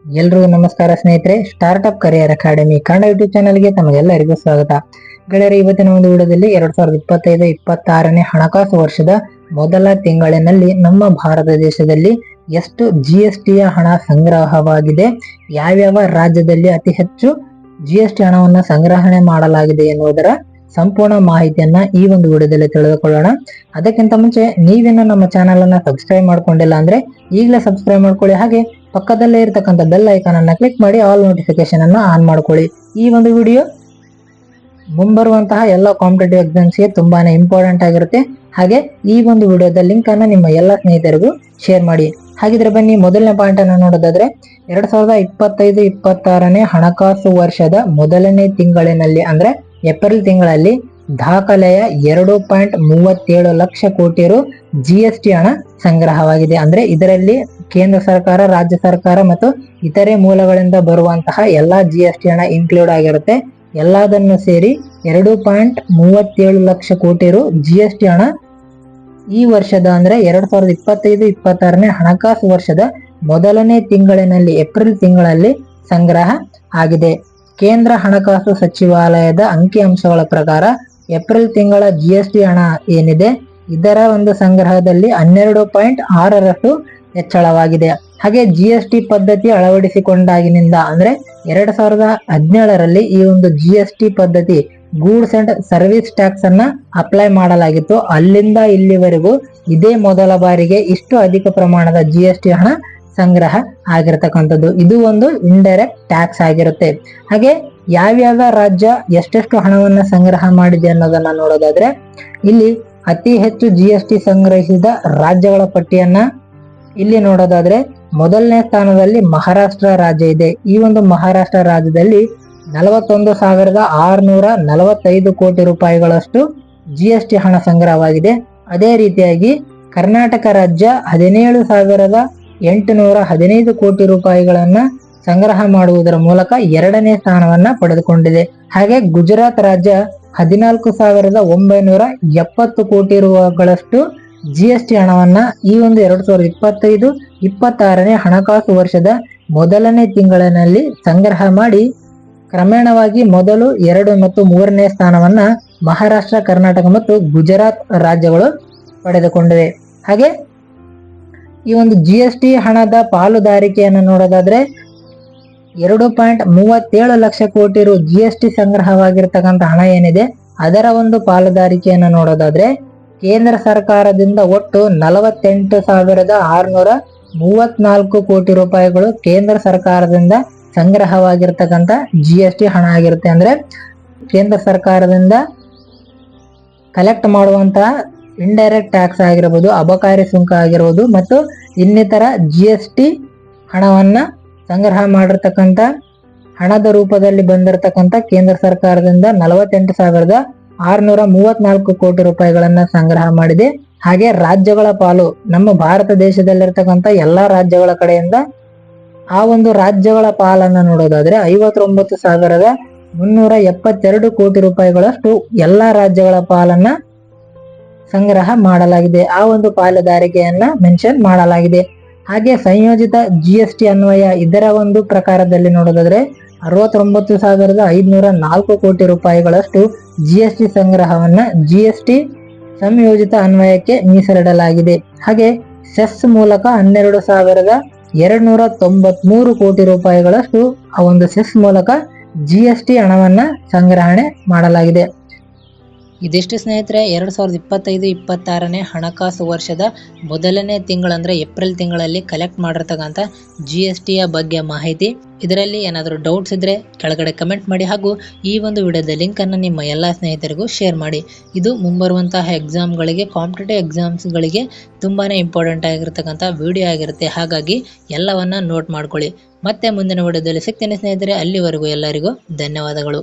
ಎಲ್ರಿಗೂ ನಮಸ್ಕಾರ ಸ್ನೇಹಿತರೆ. Startup career academy Kannada YouTube ಚಾನಲ್ಗೆ ತಮಗೆಲ್ಲರಿಗೂ ಸ್ವಾಗತ. ಗೆಳೆಯರೆ, ಇವತ್ತಿನ ಒಂದು ವಿಡಿಯೋದಲ್ಲಿ 2025-26ನೇ ಹಣಕಾಸು ವರ್ಷದ ಮೊದಲ ತಿಂಗಳಿನಲ್ಲಿ ನಮ್ಮ ಭಾರತ ದೇಶದಲ್ಲಿ ಎಷ್ಟು GSTಯ ಹಣ ಸಂಗ್ರಹವಾಗಿದೆ, ಯಾವ್ಯಾವ ರಾಜ್ಯದಲ್ಲಿ ಅತಿ ಹೆಚ್ಚು GST ಹಣವನ್ನು ಸಂಗ್ರಹಣೆ ಮಾಡಲಾಗಿದೆ ಎನ್ನುವುದರ ಸಂಪೂರ್ಣ ಮಾಹಿತಿಯನ್ನ ಈ ಒಂದು ವಿಡಿಯೋದಲ್ಲಿ ತಿಳಿದುಕೊಳ್ಳೋಣ. ಅದಕ್ಕಿಂತ ಮುಂಚೆ ನೀವೇನು ನಮ್ಮ ಚಾನಲ್ ಅನ್ನ ಸಬ್ಸ್ಕ್ರೈಬ್ ಮಾಡ್ಕೊಂಡಿಲ್ಲ ಅಂದ್ರೆ ಈಗಲೇ ಸಬ್ಸ್ಕ್ರೈಬ್ ಮಾಡ್ಕೊಳ್ಳಿ. ಹಾಗೆ ಪಕ್ಕದಲ್ಲೇ ಇರತಕ್ಕಂತ ಬೆಲ್ ಐಕಾನ್ ಅನ್ನ ಕ್ಲಿಕ್ ಮಾಡಿ ಆಲ್ ನೋಟಿಫಿಕೇಶನ್ ಅನ್ನ ಆನ್ ಮಾಡ್ಕೊಳ್ಳಿ. ಈ ಒಂದು ವಿಡಿಯೋ ಮುಂಬರುವಂತಹ ಎಲ್ಲ ಕಾಂಪಿಟೇಟಿವ್ ಎಕ್ಸಾಮ್ಸ್ಗೆ ತುಂಬಾನೇ ಇಂಪಾರ್ಟೆಂಟ್ ಆಗಿರುತ್ತೆ. ಹಾಗೆ ಈ ಒಂದು ವಿಡಿಯೋದ ಲಿಂಕ್ ಅನ್ನ ನಿಮ್ಮ ಎಲ್ಲ ಸ್ನೇಹಿತರಿಗೂ ಶೇರ್ ಮಾಡಿ. ಹಾಗಿದ್ರೆ ಬನ್ನಿ, ಮೊದಲನೇ ಪಾಯಿಂಟ್ ಅನ್ನು ನೋಡೋದಾದ್ರೆ 2025-26ನೇ ಹಣಕಾಸು ವರ್ಷದ ಮೊದಲನೇ ತಿಂಗಳಿನಲ್ಲಿ ಅಂದ್ರೆ ಏಪ್ರಿಲ್ ತಿಂಗಳಲ್ಲಿ ದಾಖಲೆಯ 2.37 ಲಕ್ಷ ಕೋಟಿ ರು GST ಹಣ ಸಂಗ್ರಹವಾಗಿದೆ. ಅಂದ್ರೆ ಇದರಲ್ಲಿ ಕೇಂದ್ರ ಸರ್ಕಾರ, ರಾಜ್ಯ ಸರ್ಕಾರ ಮತ್ತು ಇತರೆ ಮೂಲಗಳಿಂದ ಬರುವಂತಹ ಎಲ್ಲಾ GST ಹಣ ಇನ್ಕ್ಲೂಡ್ ಆಗಿರುತ್ತೆ. ಎಲ್ಲದನ್ನು ಸೇರಿ 2.37 ಲಕ್ಷ ಕೋಟಿ ರು GST ಹಣ ಈ ವರ್ಷದ ಅಂದ್ರೆ 2025-26ನೇ ಹಣಕಾಸು ವರ್ಷದ ಮೊದಲನೇ ತಿಂಗಳಿನಲ್ಲಿ ಏಪ್ರಿಲ್ ತಿಂಗಳಲ್ಲಿ ಸಂಗ್ರಹ ಆಗಿದೆ. ಕೇಂದ್ರ ಹಣಕಾಸು ಸಚಿವಾಲಯದ ಅಂಕಿಅಂಶಗಳ ಪ್ರಕಾರ ಏಪ್ರಿಲ್ ತಿಂಗಳ GST ಹಣ ಏನಿದೆ ಇದರ ಒಂದು ಸಂಗ್ರಹದಲ್ಲಿ 12.6ರಷ್ಟು ಹೆಚ್ಚಳವಾಗಿದೆ. ಹಾಗೆ GST ಪದ್ಧತಿ ಅಳವಡಿಸಿಕೊಂಡಾಗಿನಿಂದ ಅಂದ್ರೆ 2017ರಲ್ಲಿ ಈ ಒಂದು GST ಪದ್ಧತಿ ಗೂಡ್ಸ್ ಅಂಡ್ ಸರ್ವಿಸ್ ಟ್ಯಾಕ್ಸ್ ಅನ್ನ ಅಪ್ಲೈ ಮಾಡಲಾಗಿತ್ತು. ಅಲ್ಲಿಂದ ಇಲ್ಲಿವರೆಗೂ ಇದೇ ಮೊದಲ ಬಾರಿಗೆ ಇಷ್ಟು ಅಧಿಕ ಪ್ರಮಾಣದ GST ಹಣ ಸಂಗ್ರಹ ಆಗಿರತಕ್ಕಂಥದ್ದು. ಇದು ಒಂದು ಇಂಡೈರೆಕ್ಟ್ ಟ್ಯಾಕ್ಸ್ ಆಗಿರುತ್ತೆ. ಹಾಗೆ ಯಾವ್ಯಾವ ರಾಜ್ಯ ಎಷ್ಟೆಷ್ಟು ಹಣವನ್ನ ಸಂಗ್ರಹ ಮಾಡಿದೆ ಅನ್ನೋದನ್ನ ನೋಡೋದಾದ್ರೆ ಇಲ್ಲಿ ಅತಿ ಹೆಚ್ಚು GST ಸಂಗ್ರಹಿಸಿದ ರಾಜ್ಯಗಳ ಪಟ್ಟಿಯನ್ನ ಇಲ್ಲಿ ನೋಡೋದಾದ್ರೆ ಮೊದಲನೇ ಸ್ಥಾನದಲ್ಲಿ ಮಹಾರಾಷ್ಟ್ರ ರಾಜ್ಯ ಇದೆ. ಈ ಒಂದು ಮಹಾರಾಷ್ಟ್ರ ರಾಜ್ಯದಲ್ಲಿ 41,645 ಕೋಟಿ ರೂಪಾಯಿಗಳಷ್ಟು GST ಹಣ ಸಂಗ್ರಹವಾಗಿದೆ. ಅದೇ ರೀತಿಯಾಗಿ ಕರ್ನಾಟಕ ರಾಜ್ಯ 17,815 ಕೋಟಿ ರೂಪಾಯಿಗಳನ್ನ ಸಂಗ್ರಹ ಮಾಡುವುದರ ಮೂಲಕ 2ನೇ ಸ್ಥಾನವನ್ನ ಪಡೆದುಕೊಂಡಿದೆ. ಹಾಗೆ ಗುಜರಾತ್ ರಾಜ್ಯ 14,970 ಕೋಟಿ ರೂಪಾಯಿಗಳಷ್ಟು GST ಹಣವನ್ನ ಈ ಒಂದು 2025-26ನೇ ಹಣಕಾಸು ವರ್ಷದ ಮೊದಲನೇ ತಿಂಗಳಿನಲ್ಲಿ ಸಂಗ್ರಹ ಮಾಡಿ ಕ್ರಮೇಣವಾಗಿ ಮೊದಲು 2 ಮತ್ತು 3ನೇ ಸ್ಥಾನವನ್ನ ಮಹಾರಾಷ್ಟ್ರ, ಕರ್ನಾಟಕ ಮತ್ತು ಗುಜರಾತ್ ರಾಜ್ಯಗಳು ಪಡೆದುಕೊಂಡಿವೆ. ಹಾಗೆ ಈ ಒಂದು GST ಹಣದ ಪಾಲುದಾರಿಕೆಯನ್ನು ನೋಡೋದಾದ್ರೆ 2.37 ಲಕ್ಷ ಕೋಟಿ ರು GST ಸಂಗ್ರಹವಾಗಿರ್ತಕ್ಕಂಥ ಹಣ ಏನಿದೆ ಅದರ ಒಂದು ಪಾಲುದಾರಿಕೆಯನ್ನು ನೋಡೋದಾದ್ರೆ ಕೇಂದ್ರ ಸರ್ಕಾರದಿಂದ ಒಟ್ಟು 48,634 ಕೋಟಿ ರೂಪಾಯಿಗಳು ಕೇಂದ್ರ ಸರ್ಕಾರದಿಂದ ಸಂಗ್ರಹವಾಗಿರ್ತಕ್ಕಂಥ GST ಹಣ ಆಗಿರುತ್ತೆ. ಅಂದ್ರೆ ಕೇಂದ್ರ ಸರ್ಕಾರದಿಂದ ಕಲೆಕ್ಟ್ ಮಾಡುವಂತಹ ಇಂಡೈರೆಕ್ಟ್ ಟ್ಯಾಕ್ಸ್ ಆಗಿರಬಹುದು, ಅಬಕಾರಿ ಸುಂಕ ಆಗಿರಬಹುದು ಮತ್ತು ಇನ್ನಿತರ GST ಹಣವನ್ನ ಸಂಗ್ರಹ ಮಾಡಿರ್ತಕ್ಕಂಥ ಹಣದ ರೂಪದಲ್ಲಿ ಬಂದಿರತಕ್ಕಂಥ ಕೇಂದ್ರ ಸರ್ಕಾರದಿಂದ 48,634 ಕೋಟಿ ರೂಪಾಯಿಗಳನ್ನ ಸಂಗ್ರಹ ಮಾಡಿದೆ. ಹಾಗೆ ರಾಜ್ಯಗಳ ಪಾಲು ನಮ್ಮ ಭಾರತ ದೇಶದಲ್ಲಿರ್ತಕ್ಕಂಥ ಎಲ್ಲಾ ರಾಜ್ಯಗಳ ಕಡೆಯಿಂದ ಆ ಒಂದು ರಾಜ್ಯಗಳ ಪಾಲನ್ನ ನೋಡೋದಾದ್ರೆ 59,372 ಕೋಟಿ ರೂಪಾಯಿಗಳಷ್ಟು ಎಲ್ಲಾ ರಾಜ್ಯಗಳ ಪಾಲನ್ನ ಸಂಗ್ರಹ ಮಾಡಲಾಗಿದೆ. ಆ ಒಂದು ಪಾಲುದಾರಿಕೆಯನ್ನ ಮೆನ್ಷನ್ ಮಾಡಲಾಗಿದೆ. ಹಾಗೆ ಸಂಯೋಜಿತ GST ಅನ್ವಯ ಇದರ ಒಂದು ಪ್ರಕಾರದಲ್ಲಿ ನೋಡೋದಾದ್ರೆ 69,504 ಕೋಟಿ ರೂಪಾಯಿಗಳಷ್ಟು GST ಸಂಗ್ರಹವನ್ನ GST ಸಂಯೋಜಿತ ಅನ್ವಯಕ್ಕೆ ಮೀಸಲಿಡಲಾಗಿದೆ. ಹಾಗೆ ಸೆಸ್ ಮೂಲಕ 12,293 ಕೋಟಿ ರೂಪಾಯಿಗಳಷ್ಟು ಆ ಒಂದು ಸೆಸ್ ಮೂಲಕ GST ಹಣವನ್ನ ಸಂಗ್ರಹಣೆ ಮಾಡಲಾಗಿದೆ. ಇದಿಷ್ಟು ಸ್ನೇಹಿತರೆ 2025-26ನೇ ಹಣಕಾಸು ವರ್ಷದ ಮೊದಲನೇ ತಿಂಗಳಂದ್ರೆ ಏಪ್ರಿಲ್ ತಿಂಗಳಲ್ಲಿ ಕಲೆಕ್ಟ್ ಮಾಡಿರ್ತಕ್ಕಂಥ GSTಯ ಬಗ್ಗೆ ಮಾಹಿತಿ. ಇದರಲ್ಲಿ ಏನಾದರೂ ಡೌಟ್ಸ್ ಇದ್ರೆ ಕೆಳಗಡೆ ಕಮೆಂಟ್ ಮಾಡಿ. ಹಾಗೂ ಈ ಒಂದು ವಿಡಿಯೋದ ಲಿಂಕ್ ಅನ್ನು ನಿಮ್ಮ ಎಲ್ಲ ಸ್ನೇಹಿತರಿಗೂ ಶೇರ್ ಮಾಡಿ. ಇದು ಮುಂಬರುವಂತಹ ಎಕ್ಸಾಮ್ಗಳಿಗೆ, ಕಾಂಪಿಟೇಟಿವ್ ಎಕ್ಸಾಮ್ಸ್ಗಳಿಗೆ ತುಂಬಾನೇ ಇಂಪಾರ್ಟೆಂಟ್ ಆಗಿರ್ತಕ್ಕಂಥ ವಿಡಿಯೋ ಆಗಿರುತ್ತೆ. ಹಾಗಾಗಿ ಎಲ್ಲವನ್ನ ನೋಟ್ ಮಾಡ್ಕೊಳ್ಳಿ. ಮತ್ತೆ ಮುಂದಿನ ವಿಡಿಯೋದಲ್ಲಿ ಸಿಗ್ತೇನೆ ಸ್ನೇಹಿತರೆ. ಅಲ್ಲಿವರೆಗೂ ಎಲ್ಲರಿಗೂ ಧನ್ಯವಾದಗಳು.